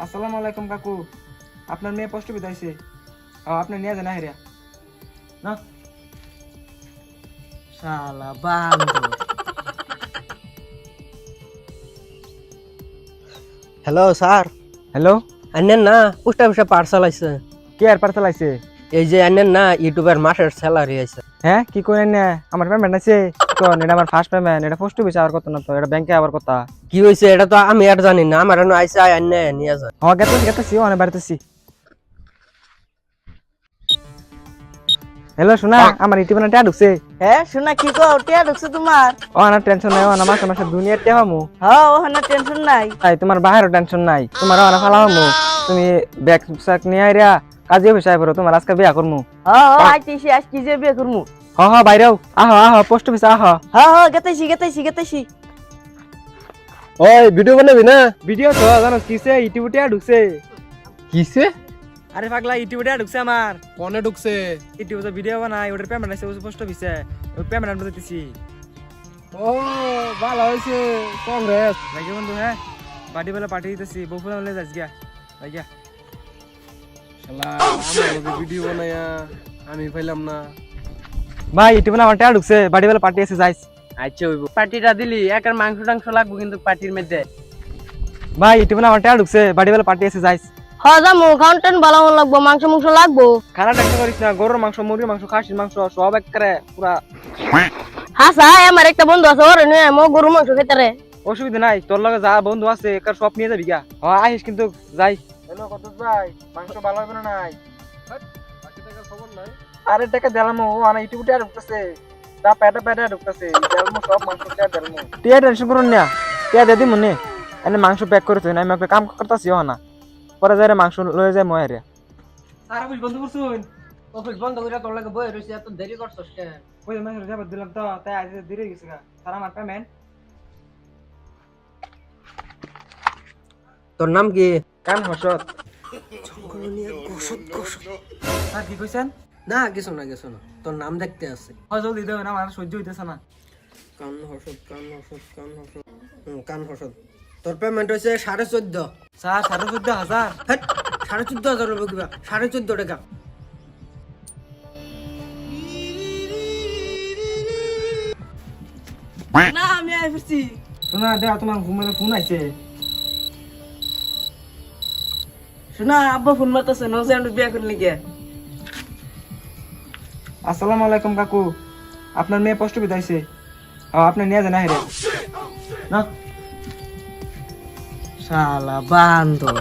আসসালামু আলাইকুম কাকু, আপনার মেয়ে পোস্ট বিদাইছে। আপনি নিয়ে যান হেরিয়া না। শালা বান্দর। Hello sir. হ্যালো, আনেন না পোস্ট অফিসে পার্সেল আইছে। কে আর পার্সেল আইছে? এই যে আনেন না ইউটিউবের মাসের স্যালারি আইছে। হ্যাঁ, কি করেন না? আমার পেমেন্ট আছে তো, এটা আমার ফার্স্ট পেমেন্ট। এটা পোস্ট অফিসে আবার কত না, তো এটা ব্যাংকে আবার কথা। কি হইছে এটা তো আমি আর জানি না, আমার এনে আইছে আনে নিয়ে যায়। হ্যাঁ, গেতেছি অনেক বাড়িতেছি। হ্যালো শোনা, আমার ইউটিউবে টা ঢুকছে। হ্যাঁ শোনা কি কো টিয়া ঢুকছে তোমার? না টেনশন নাই, না মাসে মাসে দুনিয়ার টেহা মু। হ্যাঁ ওখানে টেনশন নাই। তাই তোমার বাইরেও টেনশন নাই, তোমার না ফালা মু। তুমি ব্যাগ সাক নিয়ে আইরা কাজে বসে পড়ো, তোমার আজকে বিয়া করমু। হ্যাঁ আইতেছি আজকে যে বিয়ে করমু। বাইরেও পোস্ট অফিসে হ্যাঁ গেতেছি। ওই ভিডিও বানাবি না? ভিডিও তো জানো কিসে ইউটিউবে টা ঢুকছে। কিসে? আরে পাগলা, ইউটিউবে টা ঢুকছে আমার। ফোনে ঢুকছে। ইউটিউবে ভিডিও বানাই, ওটার পেমেন্ট আছে পোস্ট অফিসে। ওই পেমেন্ট আনতে দিতেছি। ও ভালো হয়েছে, কংগ্রেস। ভাইকে বন্ধু, হ্যাঁ পার্টি বেলা পাঠিয়ে দিতেছি, বউফুলা বলে যাস গিয়া ভাইয়া। শালা আমার ভিডিও বানায়া আমি পাইলাম না। ভাই ইউটিউবে আমার টা ঢুকছে, বাড়ি বেলা পার্টি আছে যাইস। আচ্ছা হইব। পার্টিটা দিলি একার মাংস টাংস লাগবো কিন্তু পার্টির মধ্যে। ভাই ইউটিউবে আমার টা ঢুকছে, বাড়ি বেলা পার্টি আছে যাইস। হ্যাঁ যামু, কাউন্টেন ভালো লাগবো, মাংস লাগবো। খানা টেনশন করিস না, গরুর মাংস, মুরগির মাংস, খাসির মাংস সব একবারে পুরা। হ্যাঁ স্যার, আমার একটা বন্ধু আছে, ওরে নিয়ে মো গরু মাংস খেতে রে। অসুবিধা নাই, তোর লগে যা বন্ধু আছে একার সব নিয়ে যাবি গা। আহিস কিন্তু যাই। হ্যালো কত ভাই, মাংস ভালো হবে না নাই? বাকি টাকার খবর নাই। আরে টাকা দিলাম, ও আনা ইউটিউবে টা ঢুকতেছে, তা পেটা ঢুকতেছে, দিলাম সব মাংস টা দিলাম। তুই টেনশন করুন না, টিয়া দে দি মনে। এনে মাংস প্যাক করে তুই, আমি একটা কাম করতেছি না, পরে যাই মাংস লয়ে যায় ময় রে। স্যার অফিস বন্ধ করছুন? অফিস বন্ধ করে তোর লাগে বই রইছে, এত দেরি করছস কেন? ওই মাংস যাবার দিলাম তো, তাই আজ দেরি হয়ে গেছে গা। স্যার আমার পেমেন্ট। তোর নাম কি? কান হসত। স্যার কি কইছেন? না কিছু না তোর নাম দেখতে আছে। জলদি দেবেন, আমার সহ্য হইতেছে না। কান হসদ। তোর পেমেন্ট হয়েছে 14,500। স্যার 14,500? 14,500 হবে কিবা, 14,500 টাকা। না আমি আইছি। শোনা দেয়া, তোমার ঘুমালে ফোন আইছে। শোনা আব্বা ফোন মারতেছে, নজে আমি বিয়ে করলি কে? আসসালামু আলাইকুম কাকু, আপনার মেয়ে পোস্ট বিদাইছে। আপনি নিয়ে যান হেরে না। শালা বান্দর।